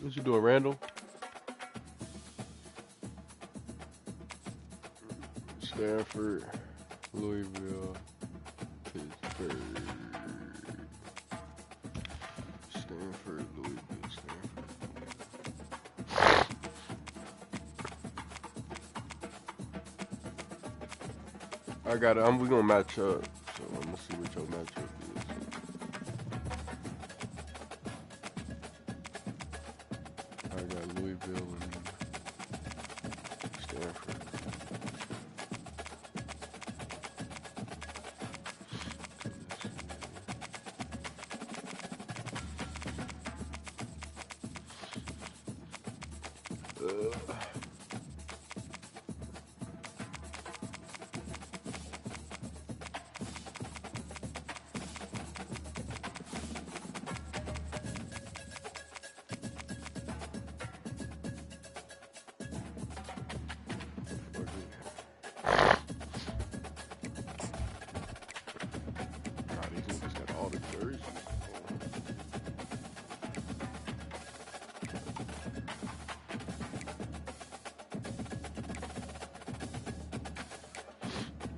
What you doing, Randall? Stanford, Louisville, Pittsburgh. Stanford, Louisville, Stanford. I got it. We gonna match up. So I'm gonna see what your matchup is. I got Louisville and Stanford.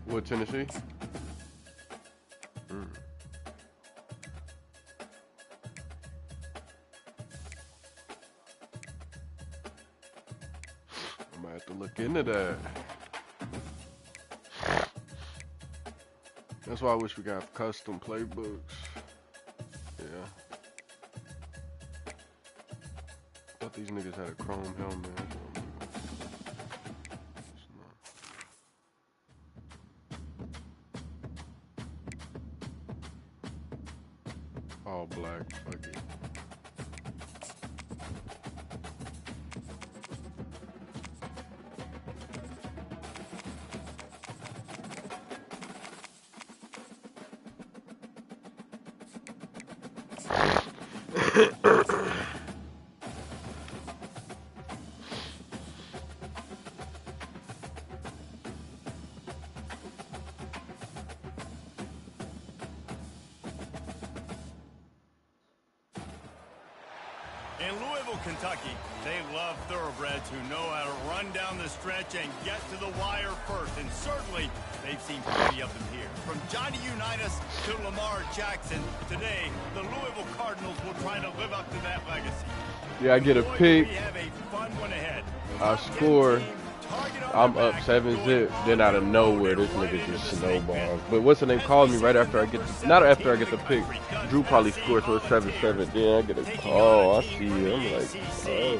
What, Tennessee? I might have to look into that. That's why I wish we got custom playbooks. Yeah. Thought these niggas had a chrome helmet. All black, fuck it. In Louisville, Kentucky, they love thoroughbreds who know how to run down the stretch and get to the wire first. And certainly, they've seen plenty of them here. From Johnny Unitas to Lamar Jackson, today, the Louisville Cardinals will try to live up to that legacy. Yeah, I get a pick. We have a fun one ahead. I score. I'm up 7-zip. Then out of nowhere, this nigga just snowballs. But what's the name? Called me right after I get the, not after I get the pick. Drew probably scored, so it's 7-7. Then I get a call. I see you. I'm like, oh.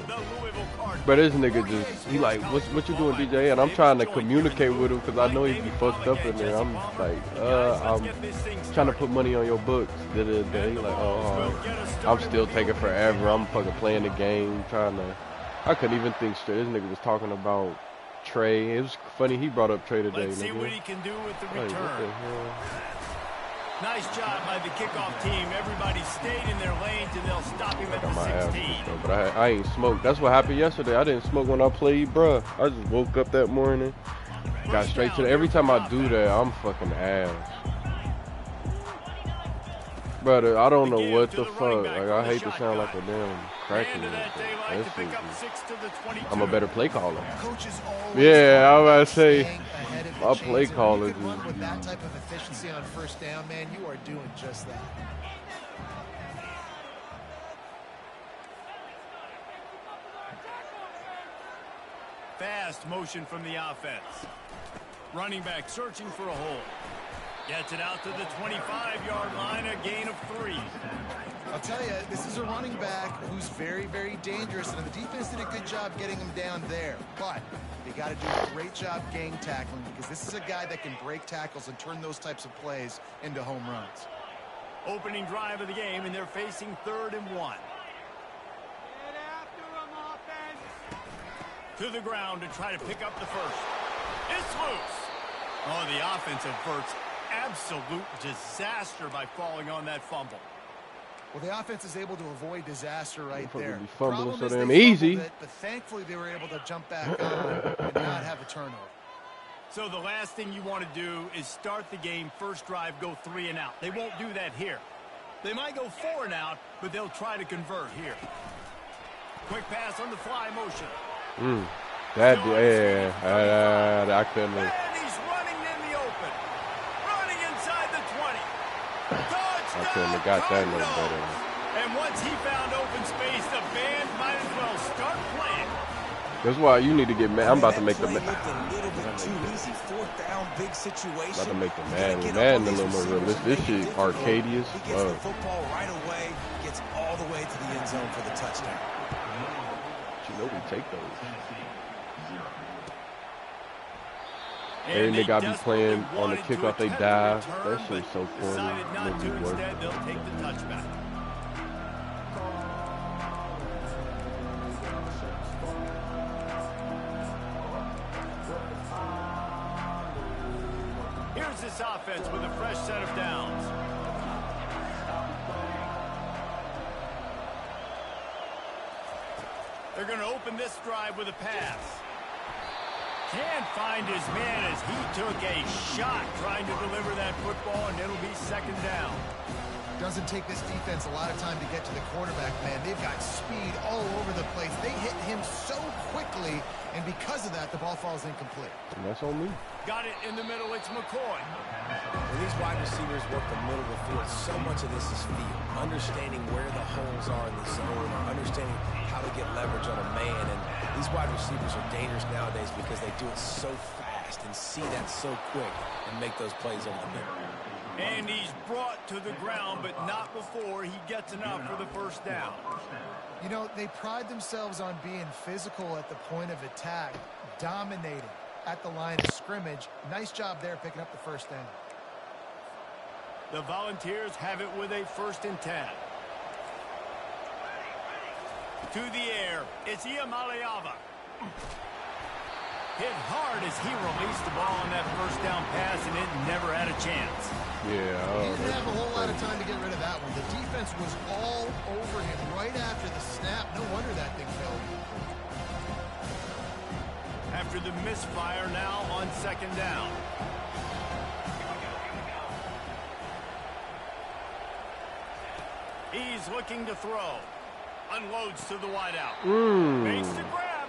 But this nigga just, he like, what you doing, DJ? And I'm trying to communicate with him because I know he be fucked up in there. I'm like, I'm trying to put money on your books. He like, oh, I'm still taking forever. I'm fucking playing the game, trying to. I couldn't even think straight. This nigga was talking about Trey. It was funny he brought up Trey today. Let's see what he can do with the return. Nice job by the kickoff team. Everybody stayed in their lanes, and they'll stop him at the 16. But I ain't smoked. That's what happened yesterday. I didn't smoke when I played, bruh. I just woke up that morning, got straight to the. Every time I do that, I'm fucking ass. Brother, I don't know what the fuck. Like, I hate to sound like a damn crackhead. I'm a better play caller. Yeah, I was about to say, my play caller. With that type of efficiency on first down, man, you are doing just that. Fast motion from the offense. Running back searching for a hole. Gets it out to the 25-yard line, a gain of 3. I'll tell you, this is a running back who's very, very dangerous, and the defense did a good job getting him down there. But they got to do a great job gang tackling because this is a guy that can break tackles and turn those types of plays into home runs. Opening drive of the game, and they're facing 3rd and 1. To the ground to try to pick up the first. It's loose. Oh, the offense averts absolute disaster by falling on that fumble. Well, the offense is able to avoid disaster right there. Be fumbling so damn easy. But thankfully, they were able to jump back on and not have a turnover. So the last thing you want to do is start the game, first drive, go 3 and out. They won't do that here. They might go 4 and out, but they'll try to convert here. Quick pass on the fly motion. That, yeah, I couldn't. And he's running in the open. Running inside the 20. Touchdown, I couldn't have got that no Cardinals. better. And once he found open space, the band might as well start playing. That's why you need to get mad. I'm about to make the Looked a little bit too easy. Fourth down, big situation. About to make the Madden a little more realistic. This shit arcadious. He gets the football right away, gets all the way to the end zone for the touchdown. You know we take those. And they got to be playing on the kickoff. They dive. That shit's so corny. Not to instead, they'll take the touchback. Here's this offense with a fresh set of downs. They're going to open this drive with a pass. Can't find his man as he took a shot trying to deliver that football, and it'll be second down. Doesn't take this defense a lot of time to get to the quarterback, man. They've got speed all over the place. They hit him so quickly, and because of that, the ball falls incomplete. And that's on me. Got it in the middle. It's McCoy. When these wide receivers work the middle of the field, so much of this is feel. Understanding where the holes are in the zone, or understanding how to get leverage on a man. And these wide receivers are dangerous nowadays because they do it so fast and see that so quick and make those plays over the middle. And he's brought to the ground, but not before he gets enough for the first down. You know, they pride themselves on being physical at the point of attack, dominating at the line of scrimmage. Nice job there picking up the first down. The Volunteers have it with a 1st and 10. To the air, it's Iamaleava. Hit hard as he released the ball on that first down pass, and it never had a chance. Yeah. He didn't have a whole lot of time to get rid of that one. The defense was all over him right after the snap. No wonder that thing fell. After the misfire, now on second down. He's looking to throw. Unloads to the wideout. Makes the grab.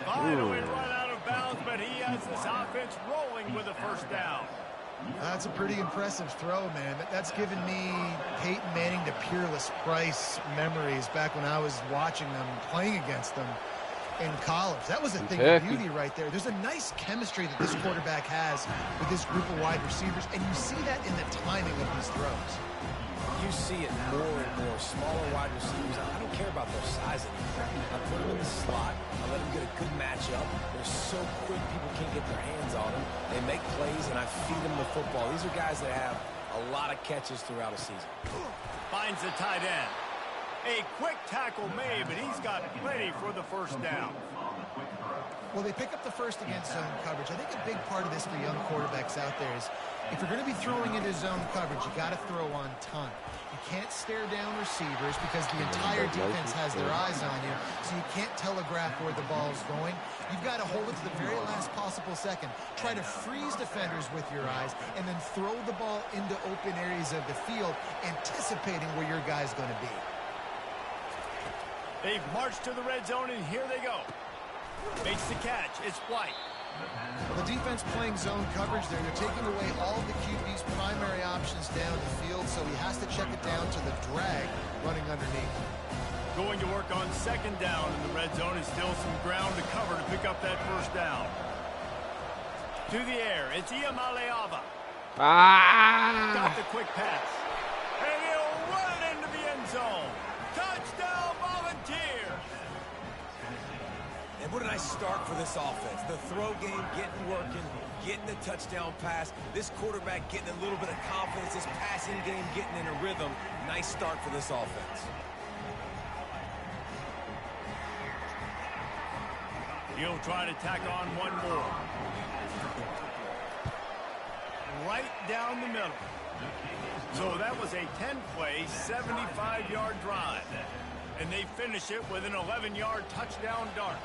Finally run out of bounds, but he has this offense rolling with a first down. That's a pretty impressive throw, man. That's given me Peyton Manning to Peerless Price memories back when I was watching them, playing against them in college. That was a thing of beauty right there. There's a nice chemistry that this quarterback has with this group of wide receivers, and you see that in the timing of these throws. You see it more and more. Smaller wide receivers, I don't care about their size anymore. I put them in the slot. I let them get a good matchup. They're so quick, people can't get their hands on them. They make plays, and I feed them the football. These are guys that have a lot of catches throughout a season. Finds the tight end. A quick tackle made, but he's got plenty for the first down. Well, they pick up the first against zone coverage. I think a big part of this for young quarterbacks out there is if you're going to be throwing into zone coverage, you got to throw on time. You can't stare down receivers because the entire defense has their eyes on you, so you can't telegraph where the ball's going. You've got to hold it to the very last possible second. Try to freeze defenders with your eyes, and then throw the ball into open areas of the field, anticipating where your guy's going to be. They've marched to the red zone, and here they go. Makes the catch. It's White. Well, the defense playing zone coverage there. They're taking away all the QB's primary options down the field, so he has to check it down to the drag running underneath. Going to work on second down in the red zone. Is still some ground to cover to pick up that first down. To the air. It's Iamaleava. Got the quick pass. And he'll run it into the end zone. Touchdown, Volunteers. And what a nice start for this offense. The throw game getting working, getting the touchdown pass. This quarterback getting a little bit of confidence. This passing game getting in a rhythm. Nice start for this offense. He'll try to tack on one more. Right down the middle. So that was a 10-play, 75-yard drive. And they finish it with an 11-yard touchdown dart.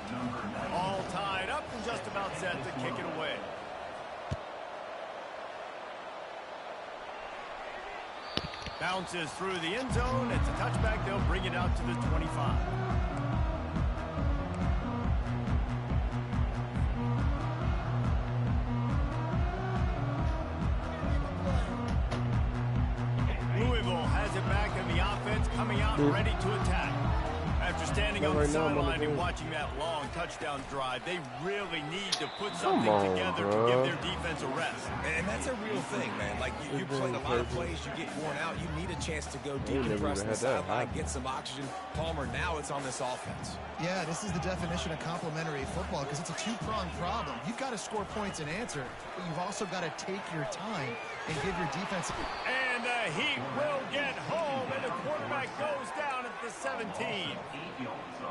All tied up and just about set to kick it away. Bounces through the end zone. It's a touchback. They'll bring it out to the 25. coming out and ready to attack. After standing on the sideline and game. watching that long touchdown drive, they really need to put something together to give their defense a rest. And that's a real thing, man. Like, you played a lot of plays, you get worn out, you need a chance to go decompress on the sideline, get some oxygen. Palmer, now it's on this offense. Yeah, this is the definition of complementary football because it's a two-pronged problem. You've got to score points and answer, but you've also got to take your time and give your defense... And he will get home, and the quarterback goes down at the 17.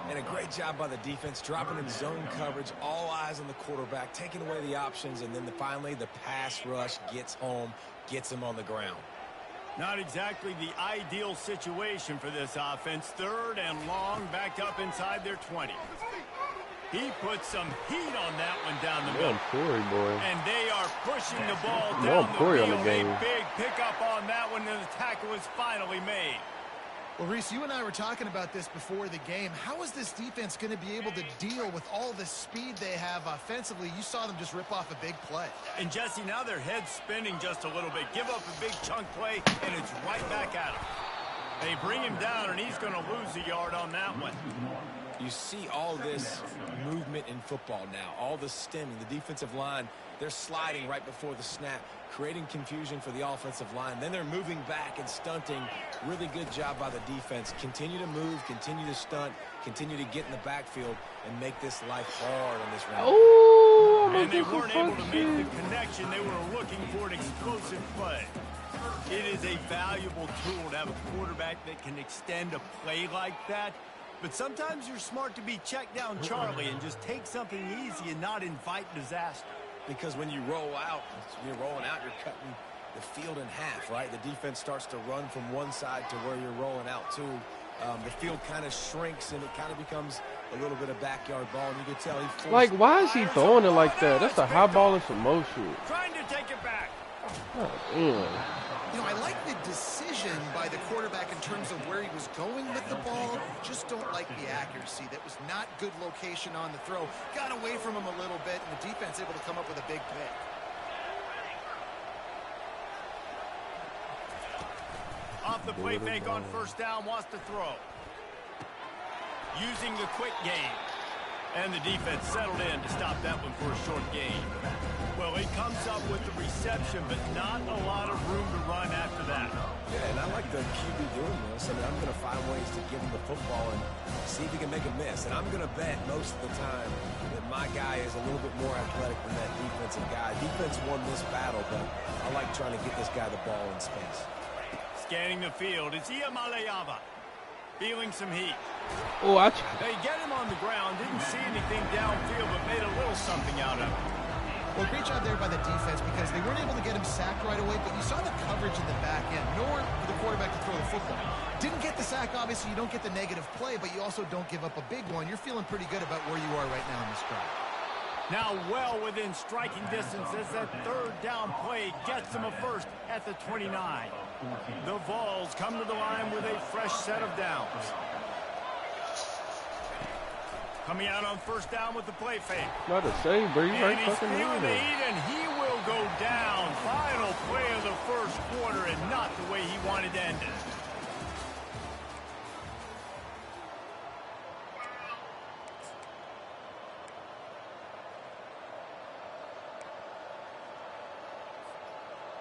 And a great job by the defense, dropping in zone coverage, all eyes on the quarterback, taking away the options, and then finally the pass rush gets home, gets him on the ground. Not exactly the ideal situation for this offense. 3rd and long, backed up inside their 20. He put some heat on that one down the middle. Corey, boy. And they are pushing the ball down the Corey field. on the game. A big pickup on that one, and the tackle is finally made. Well, Reese, you and I were talking about this before the game. How is this defense going to be able to deal with all the speed they have offensively? You saw them just rip off a big play. And, Jesse, now their head's spinning just a little bit. Give up a big chunk play, and it's right back at him. They bring him down, and he's going to lose a yard on that one. You see all this movement in football now, all the stemming, the defensive line, they're sliding right before the snap, creating confusion for the offensive line. Then they're moving back and stunting. Really good job by the defense. Continue to move, continue to stunt, continue to get in the backfield, and make this life hard on this round. Oh, and they weren't able to make the connection. They were looking for an explosive play. It is a valuable tool to have a quarterback that can extend a play like that. But sometimes you're smart to be check down Charlie and just take something easy and not invite disaster. Because when you roll out, you're rolling out, you're cutting the field in half, right? The defense starts to run from one side to where you're rolling out to. The field kind of shrinks and it kind of becomes a little bit of backyard ball. And you can tell he forced... Like, why is he throwing it like that? That's a high ball in some motion. Trying to take it back. Oh, damn. You know, I like the decision by the quarterback in terms of where he was going with the ball. Just don't like the accuracy. That was not good location on the throw. Got away from him a little bit, and the defense able to come up with a big pick. Off the play fake on 1st down, wants to throw. Using the quick game. And the defense settled in to stop that one for a short gain. Well, he comes up with the reception, but not a lot of room to run after that. Yeah, and I like the QB doing this. I mean, I'm going to find ways to give him the football and see if he can make a miss. And I'm going to bet most of the time that my guy is a little bit more athletic than that defensive guy. Defense won this battle, but I like trying to get this guy the ball in space. Scanning the field, it's Iamaleava. Feeling some heat. Oh, They get him on the ground, didn't see anything downfield, but made a little something out of it. Well, great job there by the defense because they weren't able to get him sacked right away, but you saw the coverage in the back end. Nowhere for the quarterback to throw the football. Didn't get the sack, obviously. You don't get the negative play, but you also don't give up a big one. You're feeling pretty good about where you are right now in this drive. Now well within striking distance as that 3rd down play gets them a first at the 29. The Vols come to the line with a fresh set of downs. Coming out on 1st down with the play fake. not a save, bro. You And right he's fucking feeling the there. heat, and he will go down. Final play of the 1st quarter, and not the way he wanted to end it.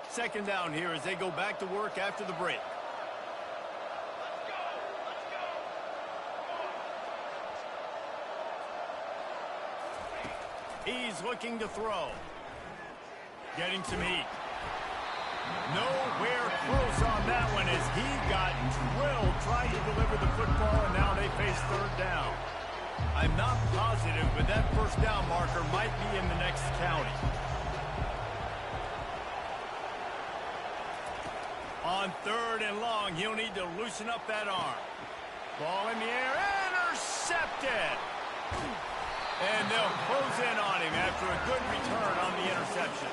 Second down here as they go back to work after the break. He's looking to throw. Getting some heat. Nowhere close on that one as he got drilled trying to deliver the football, and now they face 3rd down. I'm not positive, but that 1st down marker might be in the next county. On 3rd and long, he'll need to loosen up that arm. Ball in the air, intercepted. And they'll close in on him after a good return on the interception.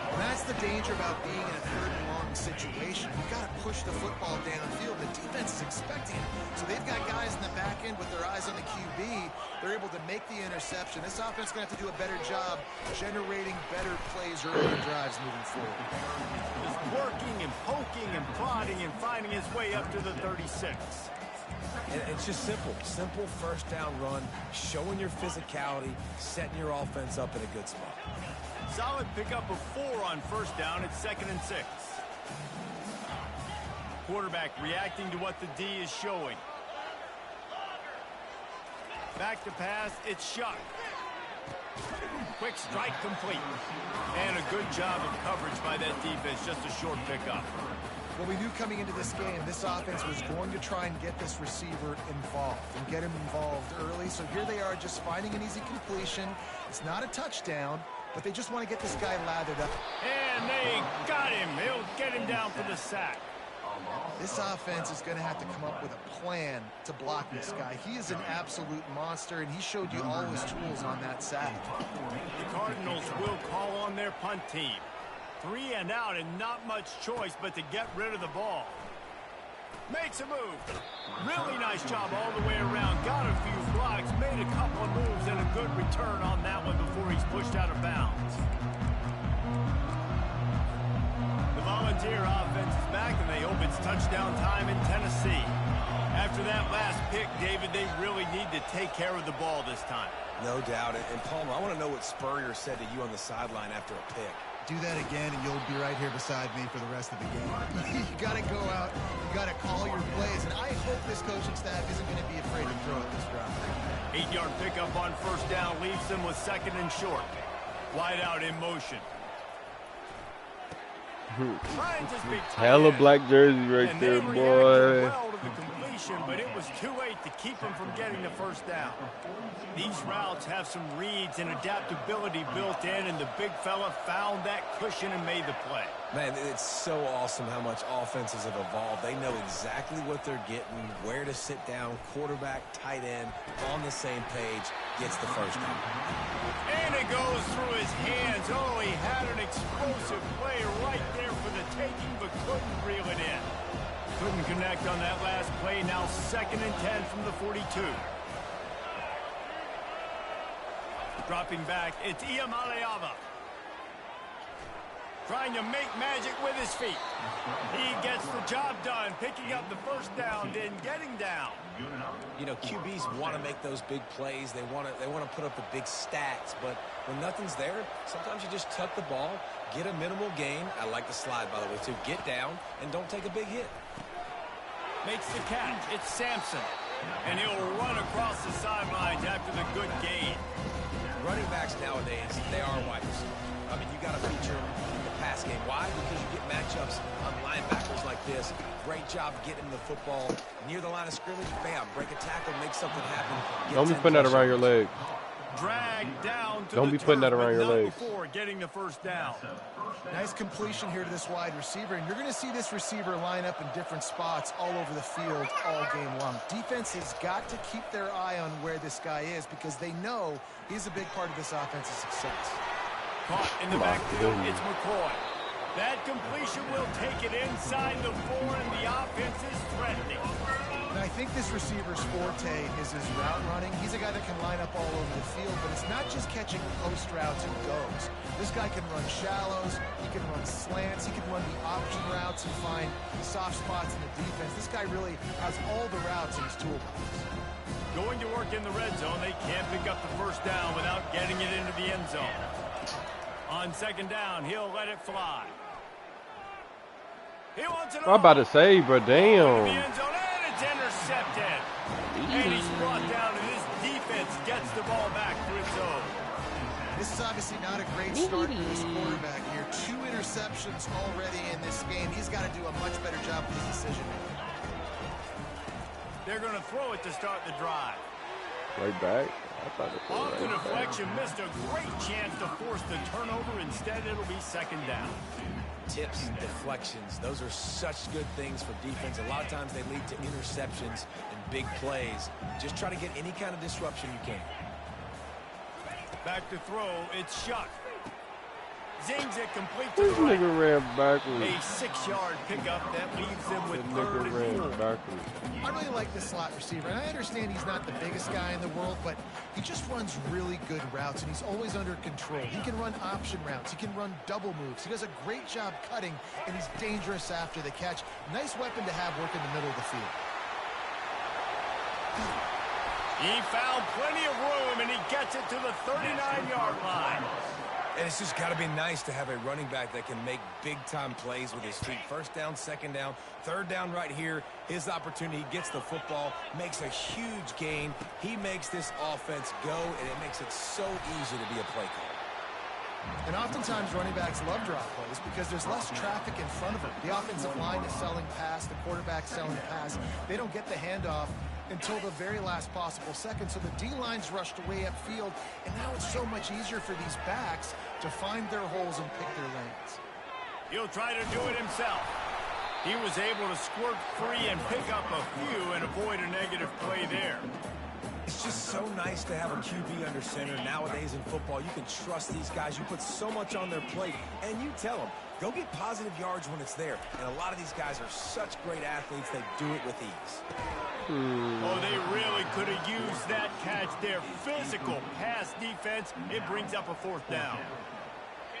And that's the danger about being in a third and long situation. You've got to push the football downfield. The defense is expecting it. So they've got guys in the back end with their eyes on the QB. They're able to make the interception. This offense is going to have to do a better job generating better plays early in drives moving forward. Just working and poking and prodding and finding his way up to the 36. And it's just simple. Simple first down run, showing your physicality, setting your offense up in a good spot. Solid pickup of 4 on first down. It's 2nd and 6. Quarterback reacting to what the D is showing. Back to pass. It's Shuck. Quick strike complete. And a good job of coverage by that defense. Just a short pickup. Well, we knew coming into this game, this offense was going to try and get this receiver involved and get him involved early. So here they are just finding an easy completion. It's not a touchdown, but they just want to get this guy lathered up. And they got him. They'll get him down for the sack. This offense is going to have to come up with a plan to block this guy. He is an absolute monster, and he showed you all his tools on that sack. The Cardinals will call on their punt team. 3 and out, and not much choice but to get rid of the ball. Makes a move. Really nice job all the way around. Got a few blocks, made a couple of moves, and a good return on that one before he's pushed out of bounds. The Volunteer offense is back, and they hope it's touchdown time in Tennessee. After that last pick, David, they really need to take care of the ball this time. No doubt. And Palmer, I want to know what Spurrier said to you on the sideline after a pick. Do that again, and you'll be right here beside me for the rest of the game. You got to go out. You got to call your plays, and I hope this coaching staff isn't going to be afraid to throw at this drive. 8-yard pickup on first down leaves them with 2nd and short. Wide out in motion. Hella black jersey right there, boy. Well to the completion, but it was too late to keep him from getting the first down. These routes have some reads and adaptability built in, and the big fella found that cushion and made the play. Man, it's so awesome how much offenses have evolved. They know exactly what they're getting, where to sit down, quarterback, tight end, on the same page, gets the first down. And it goes through his hands. Oh, he had an explosive play right there for the taking, but couldn't reel it in. Couldn't connect on that last play. Now 2nd and 10 from the 42. Dropping back, it's Iamaleava. Trying to make magic with his feet. He gets the job done, picking up the first down, then getting down. You know, QBs want to make those big plays. They want to put up the big stats, but when nothing's there, sometimes you just tuck the ball, get a minimal gain. I like the slide, by the way, too. Get down and don't take a big hit. Makes the catch. It's Sampson. And he'll run across the sidelines after the good gain. Running backs nowadays, they are wide receivers. I mean, you got to feature them in the pass game. Why? Because you get matchups on linebackers like this. Great job getting the football near the line of scrimmage. Bam, break a tackle, make something happen. Don't be putting that around your leg. Drag down to Don't be putting that around your legs. Before getting the first down. Nice completion here to this wide receiver, and you're going to see this receiver line up in different spots all over the field all game long. Defense has got to keep their eye on where this guy is because they know he's a big part of this offense's success. Caught in the backfield, it's McCoy. That completion will take it inside the 4, and the offense is threatening. And I think this receiver's forte is his route running. He's a guy that can line up all over the field, but it's not just catching post routes and goes. This guy can run shallows, he can run slants, he can run the option routes and find soft spots in the defense. This guy really has all the routes in his toolbox. Going to work in the red zone, they can't pick up the first down without getting it into the end zone. On 2nd down, he'll let it fly. He wants it. I'm about to say, bro, damn. The end zone, and it's intercepted. And he's brought down, and his defense gets the ball back for its own. This is obviously not a great start for this quarterback here. 2 interceptions already in this game. He's got to do a much better job with his decision making. They're going to throw it to start the drive. Right back. Off the deflection, missed a great chance to force the turnover. Instead, it'll be 2nd down. Tips, deflections, those are such good things for defense. A lot of times they lead to interceptions and big plays. Just try to get any kind of disruption you can. Back to throw, it's Shuck. Zings it complete to This the right. nigga ran backwards. A 6-yard pickup that leaves them with That 3rd nigga and 4. ran backwards. I really like this slot receiver, and I understand he's not the biggest guy in the world, but he just runs really good routes, and he's always under control. He can run option routes. He can run double moves. He does a great job cutting, and he's dangerous after the catch. Nice weapon to have working the middle of the field. He found plenty of room, and he gets it to the 39-yard line. And it's just got to be nice to have a running back that can make big-time plays with his feet. 1st down, 2nd down, 3rd down right here. His opportunity, he gets the football, makes a huge gain. He makes this offense go, and it makes it so easy to be a play caller. And oftentimes running backs love drop plays because there's less traffic in front of them. The offensive line is selling pass, the quarterback selling pass. They don't get the handoff until the very last possible second. So the D-line's rushed away upfield, and now it's so much easier for these backs to find their holes and pick their lanes. He'll try to do it himself. He was able to squirt free and pick up a few and avoid a negative play there. It's just so nice to have a QB under center. Nowadays in football, you can trust these guys. You put so much on their plate, and you tell them, go get positive yards when it's there. And a lot of these guys are such great athletes, they do it with ease. Oh, they really could have used that catch there. Physical pass defense. It brings up a 4th down.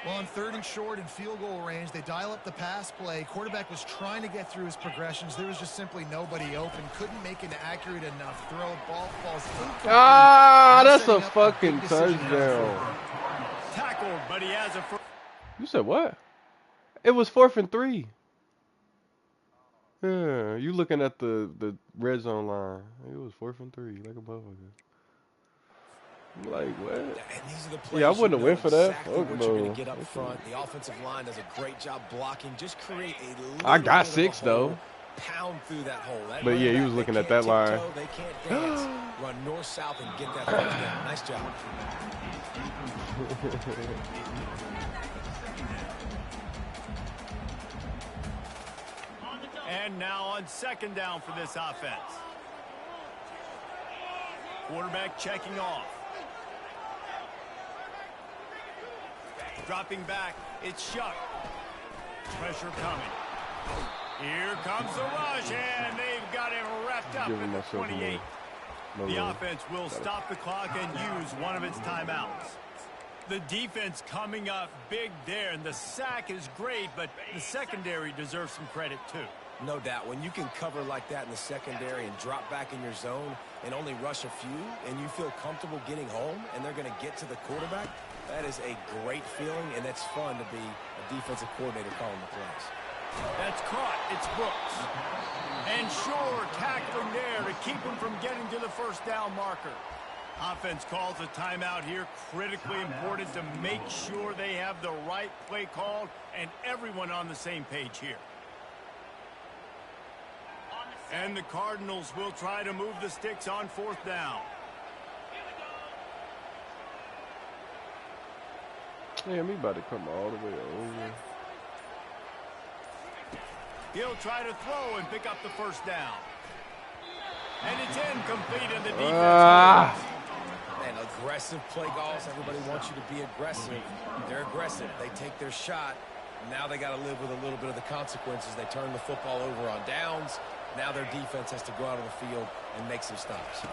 Well, on 3rd and short and field goal range, they dial up the pass play. Quarterback was trying to get through his progressions. There was just simply nobody open. Couldn't make an accurate enough throw. Ball falls incomplete. Ah, that's a fucking touchdown. Tackled, but he has a first. You said what? It was 4th and 3. Yeah, you looking at the red zone line. It was 4th and 3, like a motherfucker. I'm like, what? And these are the plays Yeah, I wouldn't have went for that. exactly Fuck what you're no. going to get up front. The offensive line does a great job blocking. Just create a little I got bit of 6 a though. hole, pound through that hole. That But yeah, running he back, was looking they at that can't line. tiptoe, they can't dance. Run north-south and get that first down. Nice job. And now on 2nd down for this offense. Quarterback checking off. Dropping back, it's Shuck. Pressure coming. Here comes the rush, and they've got him wrapped up Giving at the myself 28. no The love. offense will stop the clock and use one of its timeouts. The defense coming up big there, and the sack is great, but the secondary deserves some credit too. No doubt. When you can cover like that in the secondary and drop back in your zone and only rush a few, and you feel comfortable getting home, and they're going to get to the quarterback, that is a great feeling, and it's fun to be a defensive coordinator calling the plays. That's caught. It's Brooks. And Shore tackling there to keep him from getting to the 1st down marker. Offense calls a timeout here. Critically important to make sure they have the right play called and everyone on the same page here. And the Cardinals will try to move the sticks on 4th down. Damn, he about to come all the way over. He'll try to throw and pick up the 1st down. And it's incomplete, and the defense wins. Man, aggressive play calls. Everybody wants you to be aggressive. They're aggressive. They take their shot. Now they got to live with a little bit of the consequences. They turn the football over on downs. Now their defense has to go out on the field and make some stops.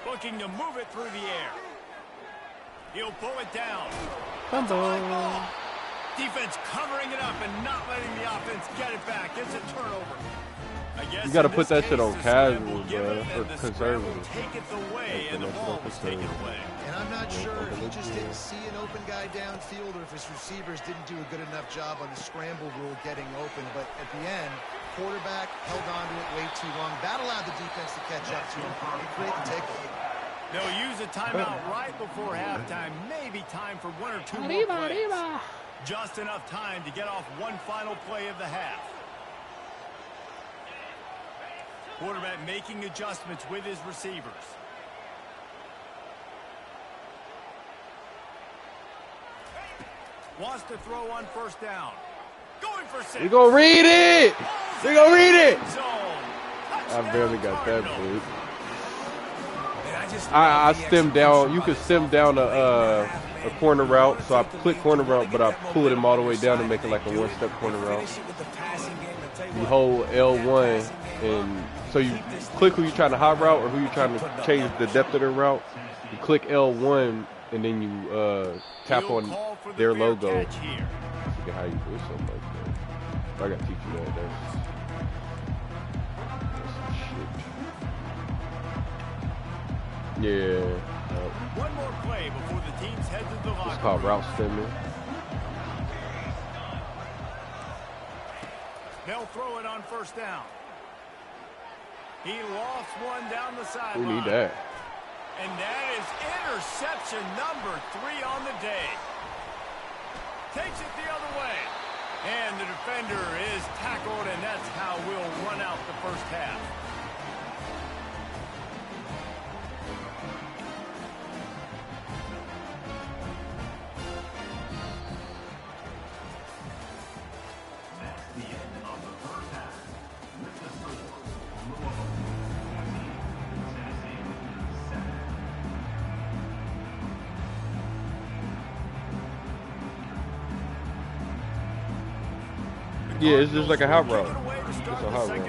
Looking to move it through the air. He'll pull it down. Come on. Defense covering it up and not letting the offense get it back. It's a turnover. I guess You got to in put this that shit case, on the spread will casual, give bro, it, or and the spread will conservative. take it away, and the That's ball what was I'm taken saying. away. And I'm not sure if he just didn't see an open guy downfield or if his receivers didn't do a good enough job on the scramble rule getting open. But at the end, quarterback held on to it way too long. That allowed the defense to catch up to him and create the takeaway. They'll use a timeout right before halftime. Maybe time for one or two more plays. Just enough time to get off one final play of the half. Quarterback making adjustments with his receivers. Wants to throw on 1st down. Going for 6. We gonna read it. We gonna read it. Zone. I barely got that, Cardinals. dude. And I just I stem down. You can stem down a corner route. So I click corner route, but I pull him all the way down and make it like a one-step corner route. You hold L1, and so you click who you're trying to hot route or who you're trying to change the depth of their route. You click L1, and then you tap on their logo. I forget how you do something like that. I gotta teach you that. That's some shit. Yeah. One more play before the teams head to the locker room. It's called route stemming. They'll throw it on first down. He lofts one down the sideline. We need that. And that is interception number 3 on the day. Takes it the other way. And the defender is tackled, and that's how we'll run out the first half. Yeah, it's just like a hot route. It's a hot route.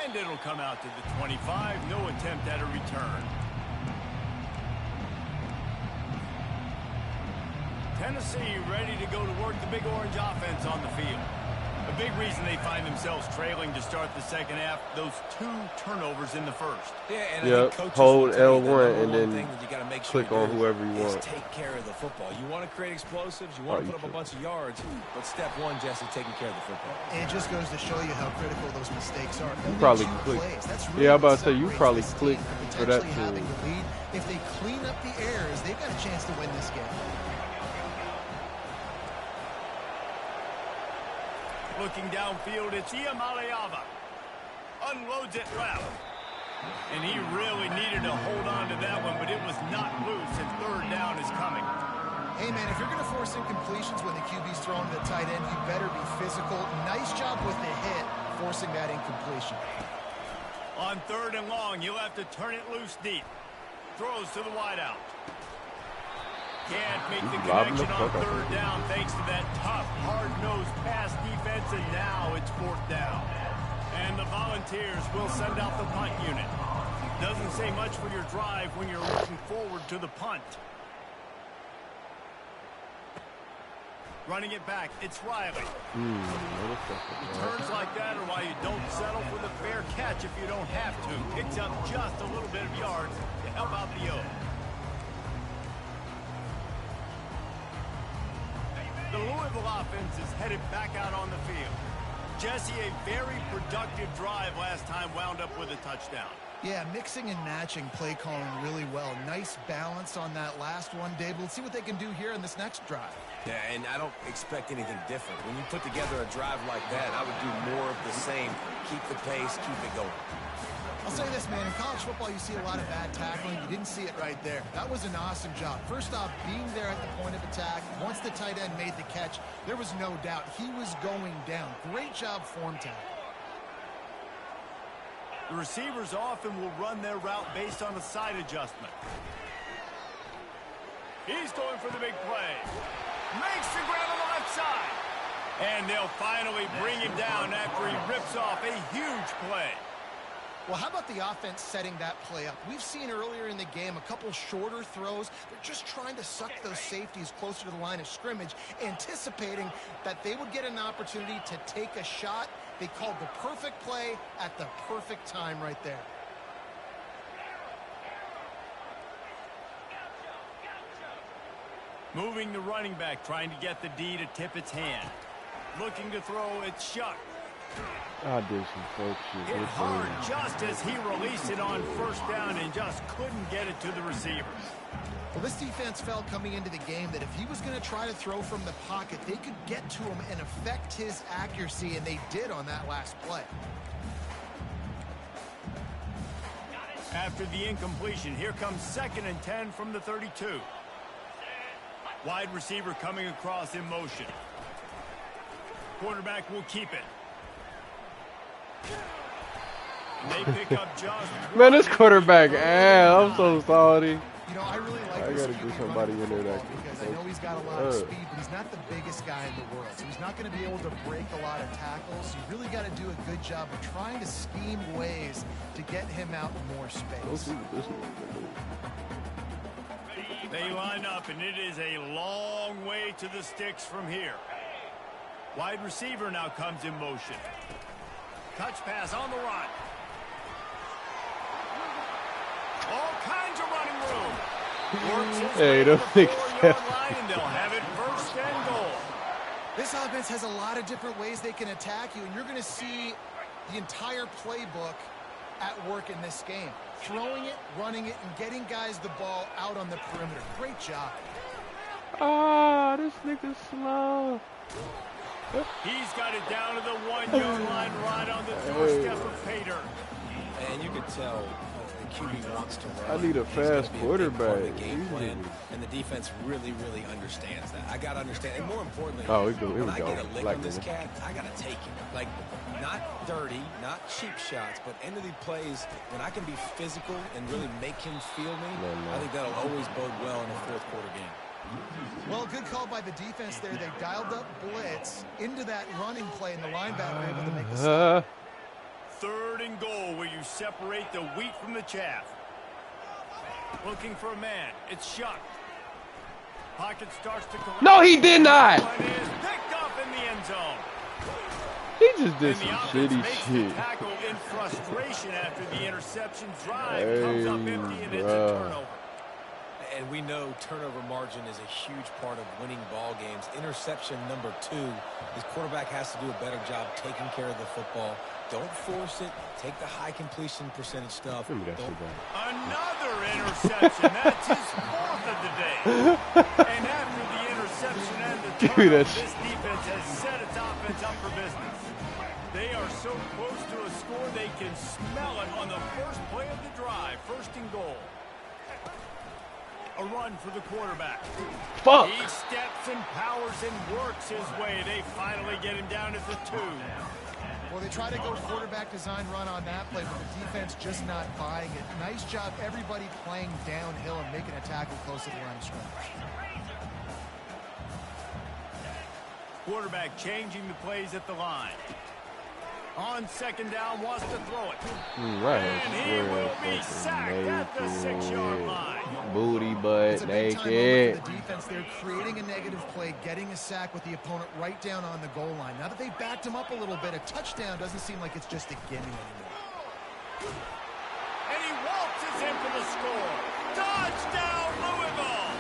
And it'll come out to the 25. No attempt at a return. Tennessee ready to go to work the Big Orange offense on the field. A big reason they find themselves trailing to start the second half, those 2 turnovers in the first. Yeah, and hold L1 and then click on whoever you want. Take care of the football. You want to create explosives, you want to put up a bunch of yards, but step 1, Jesse, taking care of the football. And it just goes to show you how critical those mistakes are. You probably click. Really, I'm about to say, you probably click for that too. If they clean up the errors, they've got a chance to win this game. Looking downfield, it's Iamaleava. Unloads it left. And he really needed to hold on to that one, but it was not loose, and third down is coming. Hey, man, if you're going to force incompletions when the QB's throwing to the tight end, you better be physical. Nice job with the hit, forcing that incompletion. On third and long, you'll have to turn it loose deep. Throws to the wideout. Can't make the connection on third down thanks to that tough, hard-nosed pass defense, and now it's fourth down. And the Volunteers will send out the punt unit. Doesn't say much for your drive when you're looking forward to the punt. Running it back, it's Riley. Turns like that are why you don't settle for the fair catch if you don't have to. Picks up just a little bit of yards to help out the O. The Louisville offense is headed back out on the field. Jesse, a very productive drive last time, wound up with a touchdown. Yeah, mixing and matching play calling really well. Nice balance on that last one, Dave. Let's see what they can do here in this next drive. Yeah, and I don't expect anything different. When you put together a drive like that, I would do more of the same. Keep the pace, keep it going. I'll say this, man, in college football, you see a lot of bad tackling. You didn't see it right there. That was an awesome job. First off, being there at the point of attack. Once the tight end made the catch, there was no doubt he was going down. Great job form tackle. The receivers often will run their route based on a side adjustment. He's going for the big play. Makes the grab on the left side. And they'll finally bring him down after he rips off a huge play. Well, how about the offense setting that play up? We've seen earlier in the game a couple shorter throws. They're just trying to suck those safeties closer to the line of scrimmage, anticipating that they would get an opportunity to take a shot. They called the perfect play at the perfect time right there. Moving the running back, trying to get the D to tip its hand. Looking to throw, it's Shuck. I did some folk shit. Hit hard just as he released it on first down and just couldn't get it to the receivers. Well, this defense felt coming into the game that if he was going to try to throw from the pocket, they could get to him and affect his accuracy, and they did on that last play. After the incompletion, here comes 2nd and 10 from the 32. Wide receiver coming across in motion. Quarterback will keep it. And they pick up just Man, this quarterback, I'm so sorry. You know, I really like I this gotta QB get somebody running in there that football can because I know he's got a lot of speed, but he's not the biggest guy in the world. So he's not going to be able to break a lot of tackles. So you really got to do a good job of trying to scheme ways to get him out more space. They line up, and it is a long way to the sticks from here. Wide receiver now comes in motion. Touch pass on the run. All kinds of running room. Hey, don't think so. Line, and they'll have it first and goal. This offense has a lot of different ways they can attack you, and you're going to see the entire playbook at work in this game. Throwing it, running it, and getting guys the ball out on the perimeter. Great job. Ah, this nigga's slow. He's got it down to the 1 yard line right on the doorstep of Pater. And you could tell the QB wants to run. I need a fast quarterback. And the defense really, really understands that. I got to understand. And more importantly, Oh, here we when I go. get a lick Black on this nigga. cat, I got to take it. Like, not dirty, not cheap shots, but end of the plays, when I can be physical and really make him feel me, I think that'll always bode well in a fourth quarter game. Well, good call by the defense there. They dialed up blitz into that running play, and the linebacker were able to make the stop. Third and goal, where you separate the wheat from the chaff. Looking for a man. It's Shuck. Pocket starts to correct. No, he did not. One is picked up in the end zone. He just did And some the offense shitty makes shit. the tackle in frustration after the interception. Drive comes up empty, and it's a turnover. And we know turnover margin is a huge part of winning ball games. Interception number 2. His quarterback has to do a better job taking care of the football. Don't force it. Take the high completion percentage stuff. Another interception. That's his 4th of the day. And after the interception and the turnover, this defense has set its offense up for business. They are so close to a score they can smell it on the first play of the drive. First and goal. A run for the quarterback. Fuck. He steps and powers and works his way. They finally get him down at the 2. Well, they try to go quarterback design run on that play, but the defense just not buying it. Nice job, everybody playing downhill and making a tackle close to the line of scrimmage. Quarterback changing the plays at the line. On second down, wants to throw it. And he will be sacked at the 6-yard line. Booty butt naked. naked. The defense, they're creating a negative play, getting a sack with the opponent right down on the goal line. Now that they've backed him up a little bit, a touchdown doesn't seem like it's just a gimme anymore. And he waltzes in for the score. Touchdown, Louisville!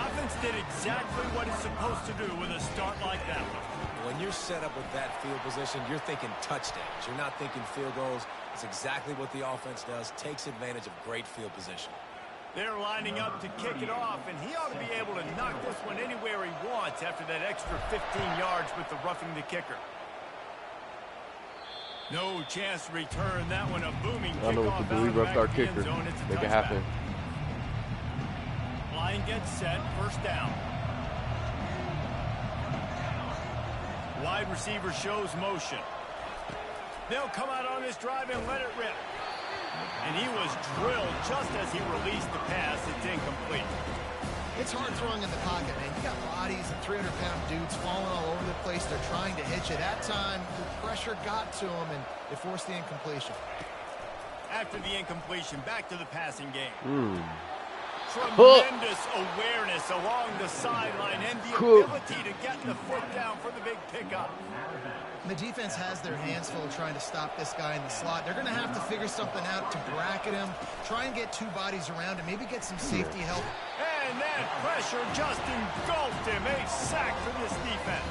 Offense did exactly what it's supposed to do with a start like that one. When you're set up with that field position, you're thinking touchdowns. You're not thinking field goals. It's exactly what the offense does. Takes advantage of great field position. They're lining up to kick it off, and he ought to be able to knock this one anywhere he wants after that extra 15 yards with the roughing the kicker. No chance to return that one. A booming kickoff. I know what to do. We roughed our kicker. Make it happen. Line gets set. First down. Wide receiver shows motion. They'll come out on this drive and let it rip. And he was drilled just as he released the pass. It's incomplete. It's hard throwing in the pocket, man. You got bodies and 300-pound dudes falling all over the place. They're trying to hit you. That time, the pressure got to him, and it forced the incompletion. After the incompletion, back to the passing game. Tremendous awareness along the sideline and the ability to get the foot down for the big pickup. The defense has their hands full trying to stop this guy in the slot. They're going to have to figure something out to bracket him, try and get 2 bodies around him, maybe get some safety help. And that pressure just engulfed him. A sack for this defense.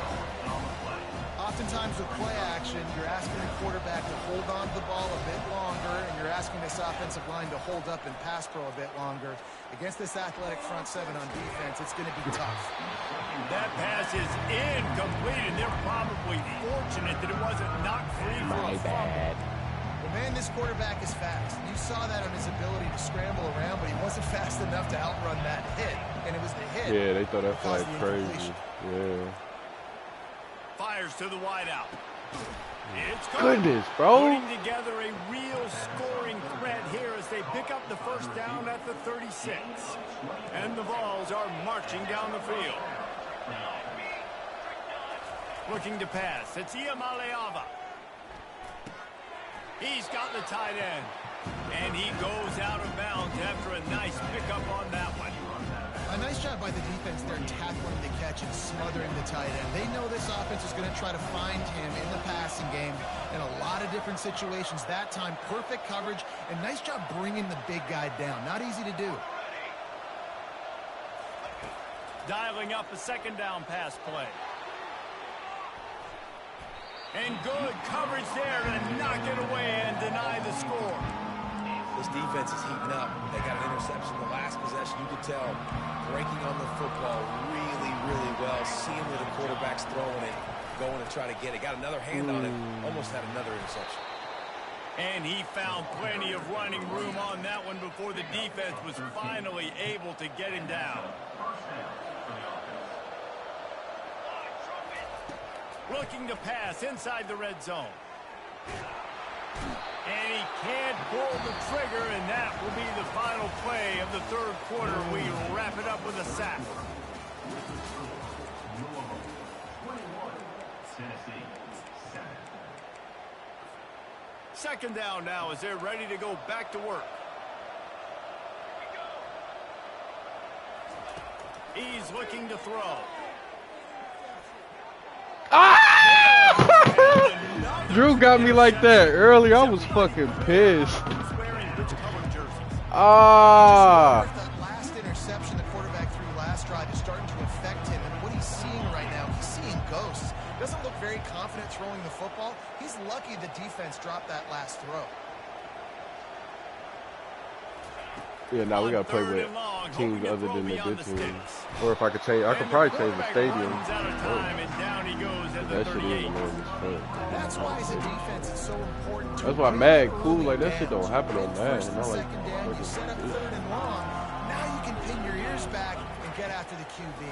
Oftentimes with play action, you're asking the quarterback to hold on to the ball a bit longer, and you're asking this offensive line to hold up and pass pro a bit longer. Against this athletic front 7 on defense, it's going to be tough. That pass is incomplete, and they're probably fortunate that it wasn't knocked free for a fumble. Well, man, this quarterback is fast. You saw that on his ability to scramble around, but he wasn't fast enough to outrun that hit. And it was the hit. Yeah, they thought that flag crazy. Yeah. Fires to the wideout. It's goodness, bro. Putting together a real scoring threat here as they pick up the first down at the 36. And the Vols are marching down the field. Looking to pass. It's Iamaleava. He's got the tight end. And he goes out of bounds after a nice pickup on that one. A nice job by the defense there tackling the catch and smothering the tight end. They know this offense is going to try to find him in the passing game in a lot of different situations. That time, perfect coverage, and nice job bringing the big guy down. Not easy to do. Dialing up a second down pass play. And good coverage there to knock it away and deny the score. This defense is heating up. They got an interception the last possession. You could tell breaking on the football really, really well. Seeing where the quarterback's throwing it, going to try to get it. Got another hand on it. Almost had another interception. And he found plenty of running room on that one before the defense was finally able to get him down. Looking to pass inside the red zone. And he can't pull the trigger, and that will be the final play of the third quarter. We wrap it up with a sack. Second down now as they're ready to go back to work. He's looking to throw. Drew got me like that earlier. I was fucking pissed. That last interception the quarterback threw last drive is starting to affect him, and what he's seeing right now, he's seeing ghosts. Doesn't look very confident throwing the football. He's lucky the defense dropped that last throw. Yeah, now we gotta play with teams other than the good teams. Or if I could change, I could probably change the stadium. That shit is amazing. That's why as a defense it's so important. That's why Mad cool, like that shit don't happen on Mad. Not like you set up third and long. Now you can pin your ears back and get after the QB.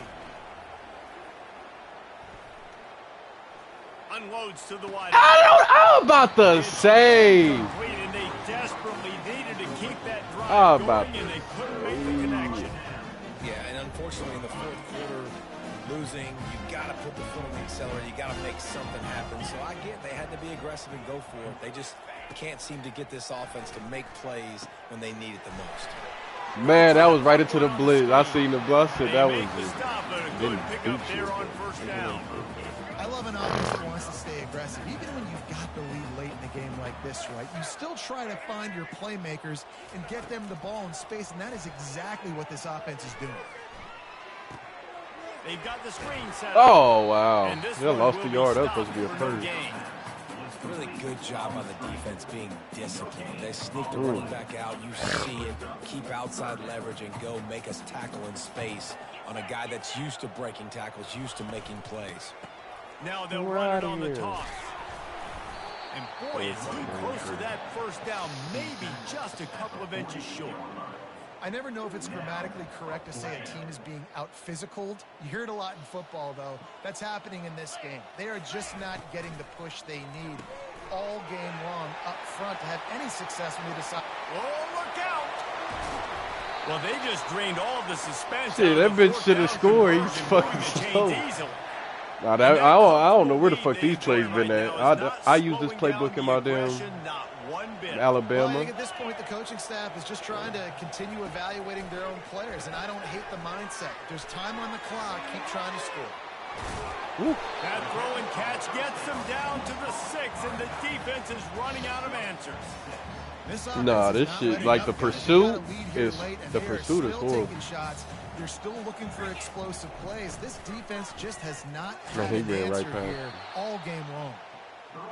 Unloads to the wide. I'm about to say. They desperately needed to keep that drive I'm going, about and they couldn't make the connection. Yeah, and unfortunately in the fourth quarter, losing, you got to put the foot on the accelerator. You got to make something happen. So I get they had to be aggressive and go for it. They just can't seem to get this offense to make plays when they need it the most. Man, that was right into the blitz. I seen the blitz. That was just didn't pick up there on first down. I love an offense that wants to stay aggressive. Even when you've got the lead late in a game like this, right, you still try to find your playmakers and get them the ball in space, and that is exactly what this offense is doing. They've got the screen set up. Oh, wow. They lost the yard. That was supposed to be a first. Really good job on the defense being disciplined. They sneak the running back out. You see it. Keep outside leverage and go make us tackle in space on a guy that's used to breaking tackles, used to making plays. Now they'll run it on the toss. And boy, is he close to that first down, maybe just a couple of inches short. I never know if it's grammatically correct to say a team is being out-physicaled. You hear it a lot in football, though. That's happening in this game. They are just not getting the push they need all game long up front to have any success when they decide. Oh, look out! Well, they just drained all of the suspense. Shit, that bitch should have scored. He's fucking slow. Nah, I don't know where the fuck these plays been at. I use this playbook in my damn Alabama. Well, I think at this point the coaching staff is just trying to continue evaluating their own players, and I don't hate the mindset. There's time on the clock. Keep trying to score. Ooh. That throw and catch gets them down to the 6, and the defense is running out of answers. Nah, this shit, like the pursuit is horrible. They're still looking for explosive plays. This defense just has not Man, had he an ran answer right past. here all game long.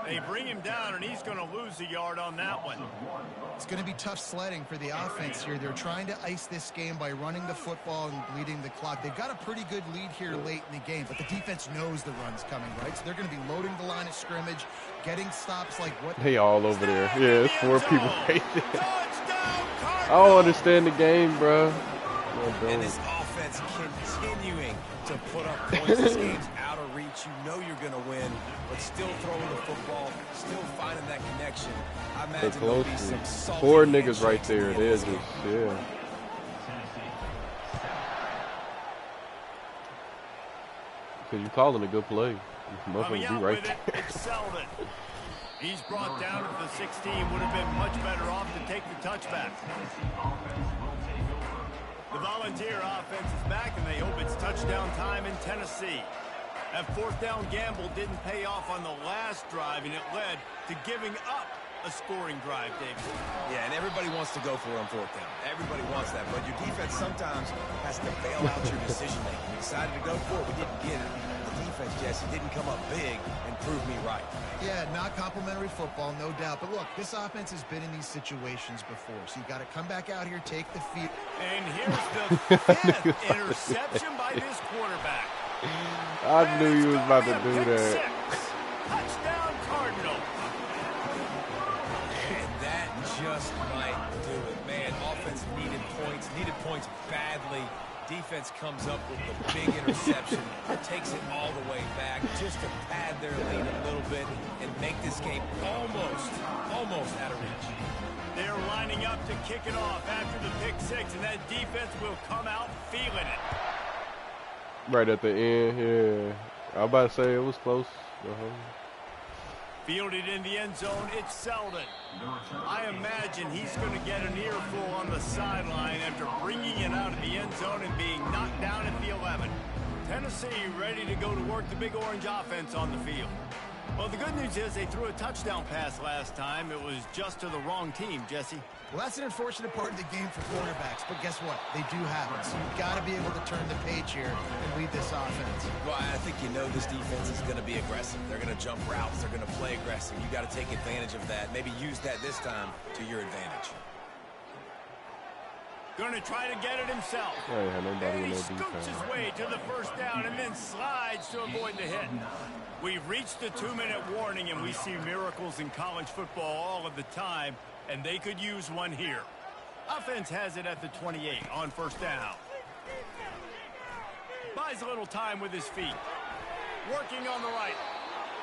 They bring him down, and he's going to lose a yard on that one. It's going to be tough sledding for the offense here. They're trying to ice this game by running the football and bleeding the clock. They've got a pretty good lead here late in the game, but the defense knows the run's coming, right? So they're going to be loading the line of scrimmage, getting stops like what. They all over there. Yeah, it's 4 people right there. I don't understand the game, bro. And this offense continuing to put up points. This game's out of reach. You know you're going to win, but still throwing the football, still finding that connection. I imagine there'll be some salty 4 niggas right there. They're just, yeah. Because you're calling a good play. You must be right there. It's Selden. He's brought down at the 16. Would have been much better off to take the touchback. The Volunteer offense is back, and they hope it's touchdown time in Tennessee. That 4th down gamble didn't pay off on the last drive, and it led to giving up a scoring drive, David. Yeah, and everybody wants to go for it on 4th down. Everybody wants that, but your defense sometimes has to bail out your decision-making. We decided to go for it. We didn't get it. The defense, Jesse, didn't come up big and prove me right. Yeah, not complimentary football, no doubt. But look, this offense has been in these situations before, so you got to come back out here, take the field. And here's the 5th interception by this quarterback. I knew you was about to do that. Touchdown, Cardinal. And that just might do it. Man, offense needed points badly. Defense comes up with the big interception, takes it all the way back just to pad their lead a little bit and make this game almost out of reach. They're lining up to kick it off after the pick 6, and that defense will come out feeling it. Right at the end, yeah. I was about to say it was close. Fielded in the end zone, it's Selden. I imagine he's going to get an earful on the sideline after bringing it out of the end zone and being knocked down at the 11. Tennessee ready to go to work the Big Orange offense on the field. Well, the good news is they threw a touchdown pass last time. It was just to the wrong team, Jesse. Well, that's an unfortunate part of the game for quarterbacks, but guess what? They do have it, so you've got to be able to turn the page here and lead this offense. Well, I think you know this defense is going to be aggressive. They're going to jump routes. They're going to play aggressive. You got to take advantage of that. Maybe use that this time to your advantage. Going to try to get it himself. And he scoots his way to the 1st down and then slides to avoid the hit. We've reached the 2-minute warning, and we see miracles in college football all of the time, and they could use one here. Offense has it at the 28 on 1st down. Buys a little time with his feet. Working on the right.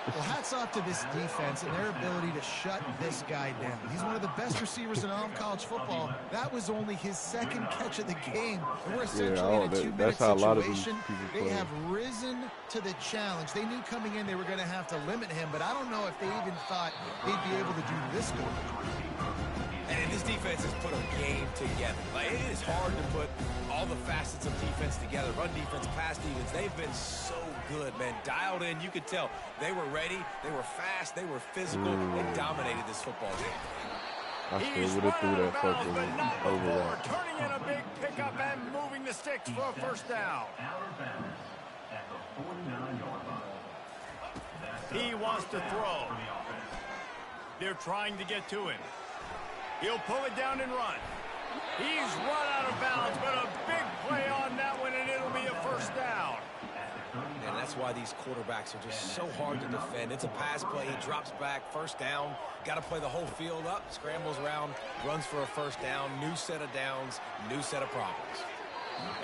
Well, hats off to this defense and their ability to shut this guy down. He's one of the best receivers in all of college football. That was only his 2nd catch of the game. And we're essentially in a 2-minute situation. They have risen to the challenge. They knew coming in they were going to have to limit him, but I don't know if they even thought they'd be able to do this good. And this defense has put a game together. Like, it is hard to put all the facets of defense together. Run defense, pass defense. They've been so good, man. Dialed in. You could tell they were ready. They were fast. They were physical. They dominated this football game. I still would have threw that fucking overlap. Turning in a big pickup and moving the sticks for a 1st down. He wants to throw. They're trying to get to him. He'll pull it down and run. He's run out of bounds, but a big play on that one, and it'll be a 1st down. And that's why these quarterbacks are just so hard to defend. It's a pass play. He drops back. 1st down. Got to play the whole field up. Scrambles around. Runs for a 1st down. New set of downs. New set of problems.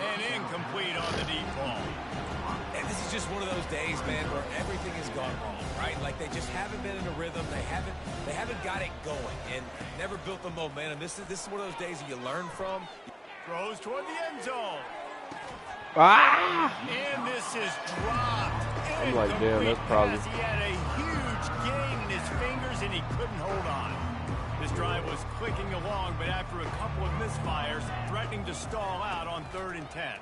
And incomplete on the deep ball. And this is just one of those days, man, where everything has gone wrong, right? Like, they just haven't been in a rhythm. They haven't got it going and never built the momentum. This is one of those days that you learn from. Throws toward the end zone. And this is dropped. I'm like, damn, that's probably. He had a huge gain in his fingers, and he couldn't hold on. This drive was clicking along, but after a couple of misfires, threatening to stall out on 3rd and 10.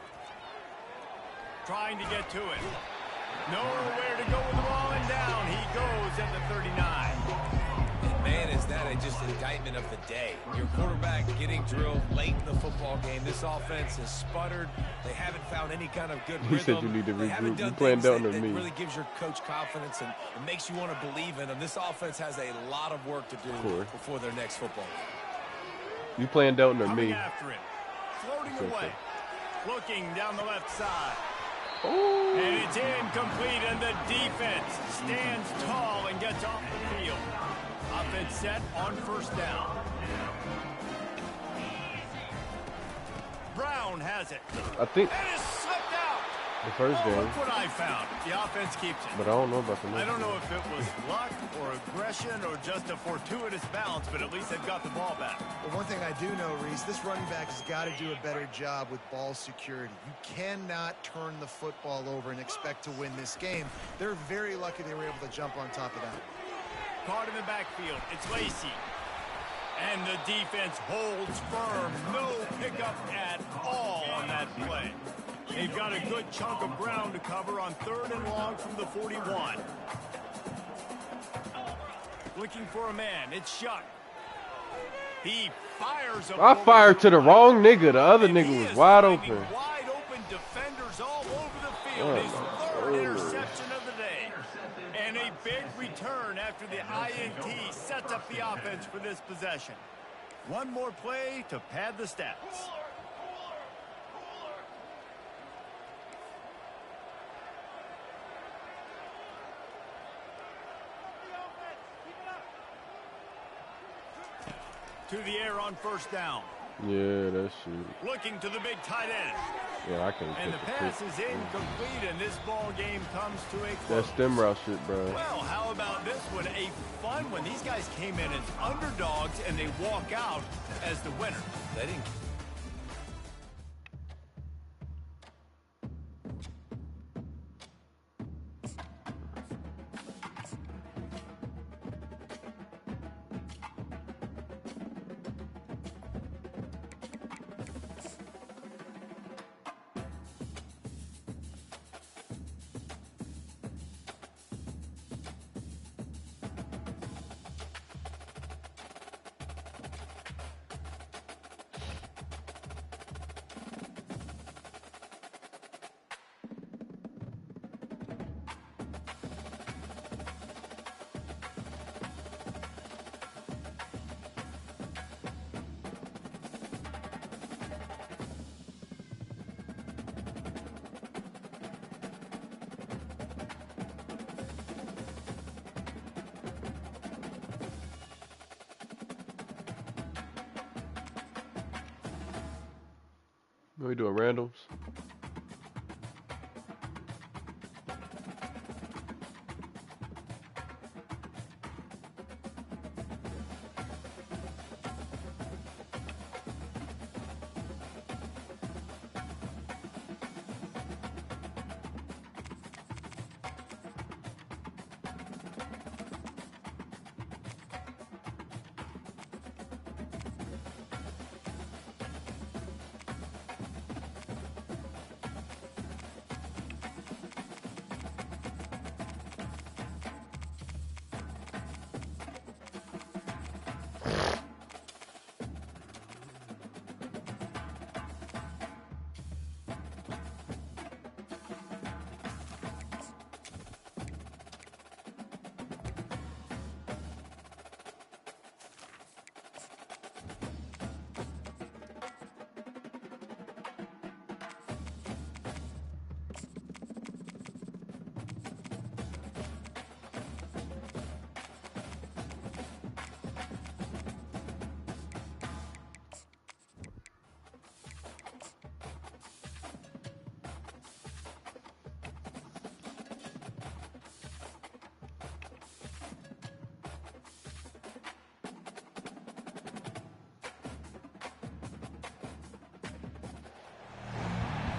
Trying to get to it. Nowhere to go with the ball, and down he goes at the 39. Man, is that just an indictment of the day. Your quarterback getting drilled late in the football game. This offense has sputtered. They haven't found any kind of good rhythm. You said you need to regroup. You playing down to me. Really gives your coach confidence and makes you want to believe in them. This offense has a lot of work to do before their next football game. You playing down to me. After it. Floating away. Looking down the left side. Ooh. And it's incomplete, and the defense stands tall and gets off the field. Offense set on first down. Brown has it. I think And it's slipped out. the first game. Look what I found. The offense keeps it. But I don't know about the next. I don't know if it was luck or aggression or just a fortuitous bounce, but at least they've got the ball back. Well, one thing I do know, Reese, this running back has got to do a better job with ball security. You cannot turn the football over and expect to win this game. They're very lucky they were able to jump on top of that. Caught in the backfield. It's Lacy. And the defense holds firm. No pickup at all on that play. They've got a good chunk of ground to cover on 3rd and long from the 41. Looking for a man. It's Shuck. He fires. I fired to the wrong nigga. The other nigga was wide open. Wide open defenders all over the field. His 3rd interception of the day. And a big return after the INT sets up the offense for this possession. One more play to pad the stats. To the air on first down. Yeah, that's shit. Looking to the big tight end. Yeah, I can. And the pass is incomplete, and this ball game comes to a close. That stem route shit, bro. Well, how about this one? A fun one. These guys came in as underdogs, and they walk out as the winner. They didn't. What we doing, randoms?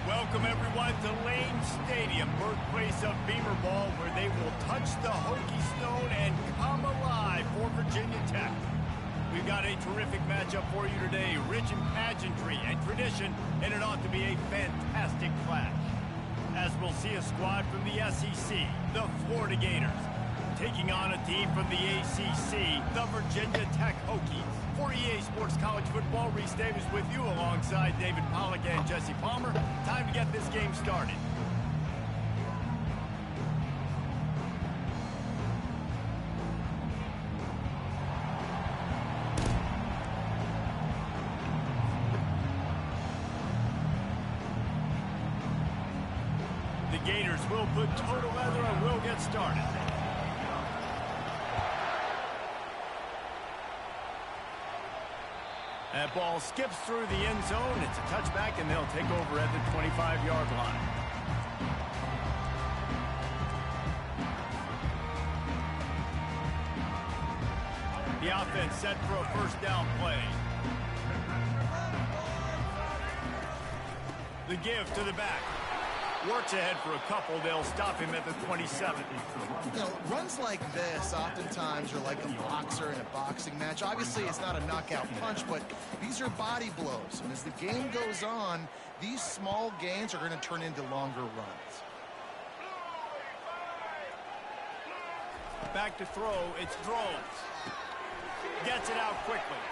Welcome everyone to Lane Stadium, birthplace of Beamer Ball, where they will touch the Hokie Stone and come alive for Virginia Tech. We've got a terrific matchup for you today, rich in pageantry and tradition, and it ought to be a fantastic clash. As we'll see a squad from the SEC, the Florida Gators. taking on a team from the ACC, the Virginia Tech Hokies. For EA Sports College Football, Reese Davis with you alongside David Pollack and Jesse Palmer. Time to get this game started. The Gators will put total leather and will get started. That ball skips through the end zone. It's a touchback, and they'll take over at the 25-yard line. The offense set for a first down play. The give to the back. Works ahead for a couple. They'll stop him at the 27. You know, runs like this oftentimes are like a boxer in a boxing match. Obviously, it's not a knockout punch, but these are body blows. And as the game goes on, these small gains are going to turn into longer runs. Back to throw. It's throws. Gets it out quickly.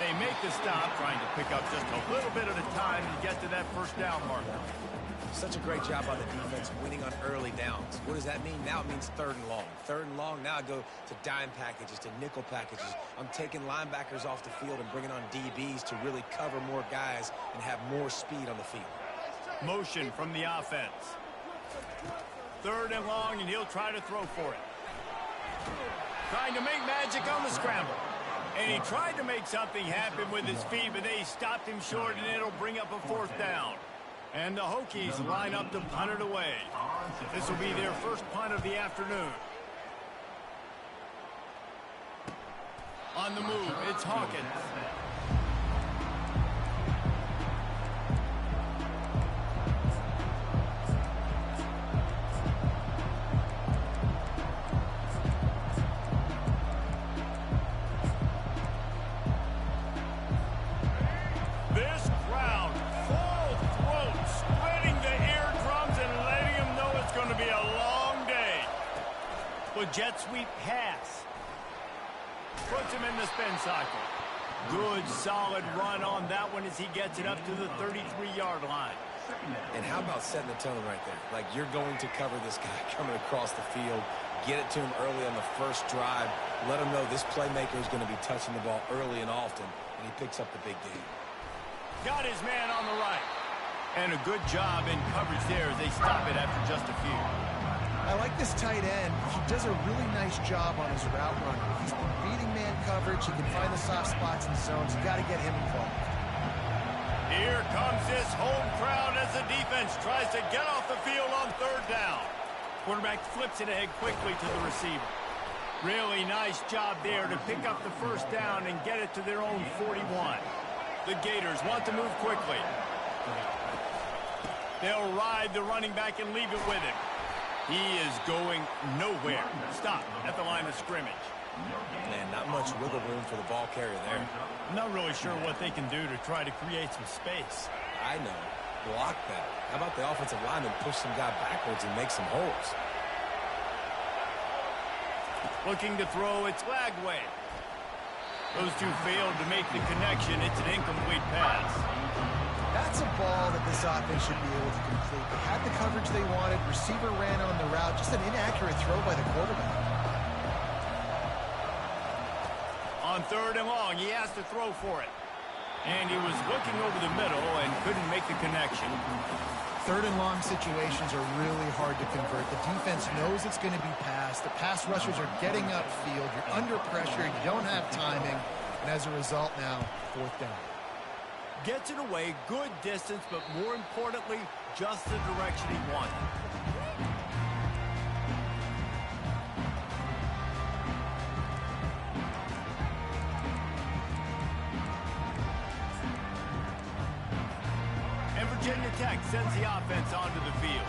They make the stop, trying to pick up just a little bit at a time to get to that first down marker. Such a great job by the defense winning on early downs. What does that mean? Now it means 3rd and long. 3rd and long, now I go to dime packages, to nickel packages. I'm taking linebackers off the field and bringing on DBs to really cover more guys and have more speed on the field. Motion from the offense. 3rd and long, and he'll try to throw for it. Trying to make magic on the scramble. And he tried to make something happen with his feet, but they stopped him short, and it'll bring up a 4th down. And the Hokies line up to punt it away. This will be their first punt of the afternoon. On the move, it's Hawkins. This crowd, full throat, splitting the eardrums and letting them know it's going to be a long day. The jet sweep pass. Puts him in the spin cycle. Good, solid run on that one as he gets it up to the 33-yard line. And how about setting the tone right there? Like, you're going to cover this guy coming across the field. Get it to him early on the first drive. Let him know this playmaker is going to be touching the ball early and often, and he picks up the big game. Got his man on the right. And a good job in coverage there as they stop it after just a few. I like this tight end. He does a really nice job on his route running. He's been beating man coverage. He can find the soft spots and zones. You got to get him involved. Here comes this home crowd as the defense tries to get off the field on 3rd down. Quarterback flips it ahead quickly to the receiver. Really nice job there to pick up the first down and get it to their own 41. The Gators want to move quickly. They'll ride the running back and leave it with him. He is going nowhere. Stop at the line of scrimmage. Man, not much wiggle room for the ball carrier there. I'm not really sure what they can do to try to create some space. I know. Block that. How about the offensive lineman push some guy backwards and make some holes? Looking to throw, it's Lagway. Those two failed to make the connection. It's an incomplete pass. That's a ball that this offense should be able to complete. They had the coverage they wanted. Receiver ran on the route. Just an inaccurate throw by the quarterback. On 3rd and long, he has to throw for it. And he was looking over the middle and couldn't make the connection. 3rd and long situations are really hard to convert. The defense knows it's going to be passed. The pass rushers are getting upfield. You're under pressure. You don't have timing. And as a result now, 4th down. Gets it away, good distance, but more importantly, just the direction he wanted. And Virginia Tech sends the offense onto the field.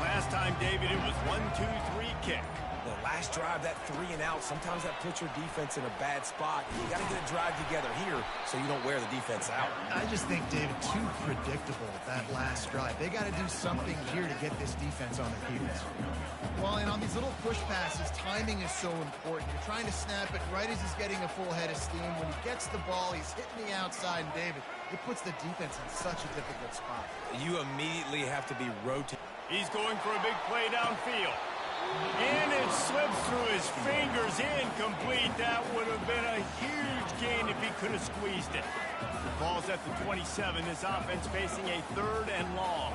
Last time, David, it was 1-2-3 kick. The last drive, that 3 and out, sometimes that puts your defense in a bad spot. You got to get a drive together here so you don't wear the defense out. I just think, David, too predictable that last drive. They got to do something here to get this defense on their heels. Well, and on these little push passes, timing is so important. You're trying to snap it right as he's getting a full head of steam. When he gets the ball, he's hitting the outside, and David, it puts the defense in such a difficult spot. You immediately have to be rotating. He's going for a big play downfield. And it slips through his fingers, incomplete. That would have been a huge gain if he could have squeezed it. The ball's at the 27. This offense facing a 3rd and long.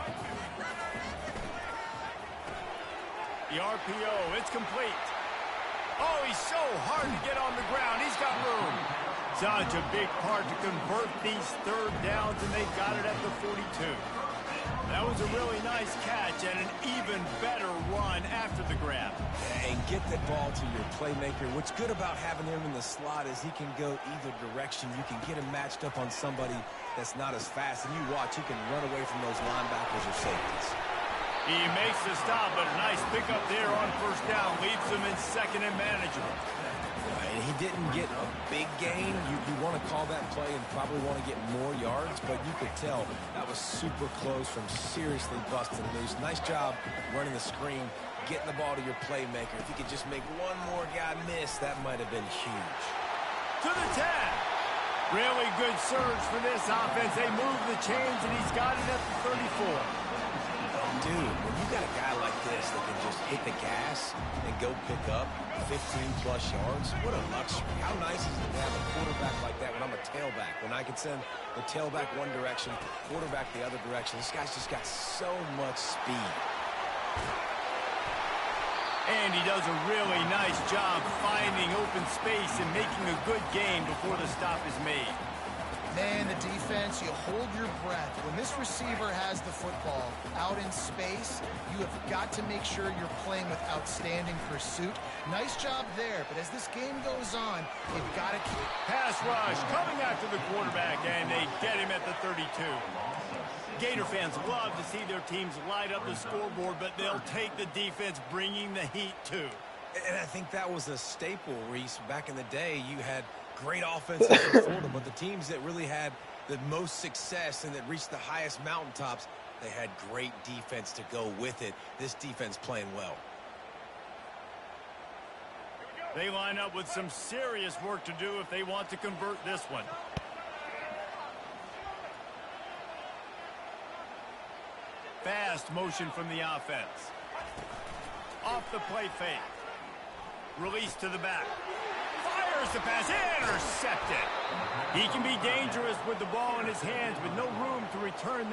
The RPO, it's complete. Oh, he's so hard to get on the ground. He's got room. Such a big part to convert these 3rd downs, and they got it at the 42. That was a really nice catch and an even better run after the grab. And get that ball to your playmaker. What's good about having him in the slot is he can go either direction. You can get him matched up on somebody that's not as fast. And you watch, he can run away from those linebackers or safeties. He makes the stop, but a nice pickup there on 1st down. Leaves him in 2nd and manageable. And he didn't get a big gain. You want to call that play and probably want to get more yards, but you could tell that was super close from seriously busting loose. Nice job running the screen, getting the ball to your playmaker. If you could just make one more guy miss, that might have been huge. To the 10. Really good surge for this offense. They move the chains, and he's got it at the 34. Dude, when you got a guy like this that can just hit the gas and go pick up 15-plus yards, what a luxury. How nice is it to have a quarterback like that when I'm a tailback? When I can send the tailback one direction, quarterback the other direction. This guy's just got so much speed. And he does a really nice job finding open space and making a good gain before the stop is made. Man, the defense, you hold your breath. When this receiver has the football out in space, you have got to make sure you're playing with outstanding pursuit. Nice job there, but as this game goes on, you've got to keep... Pass rush coming after the quarterback, and they get him at the 32. Gator fans love to see their teams light up the scoreboard, but they'll take the defense bringing the heat too. And I think that was a staple, Reese. Back in the day, you had great offenses in Florida, but the teams that really had the most success and that reached the highest mountaintops, they had great defense to go with it. This defense playing well. They line up with some serious work to do if they want to convert this one. Fast motion from the offense. Off the play fake. Release to the back. Fires the pass. Intercepted. He can be dangerous with the ball in his hands with no room to return that.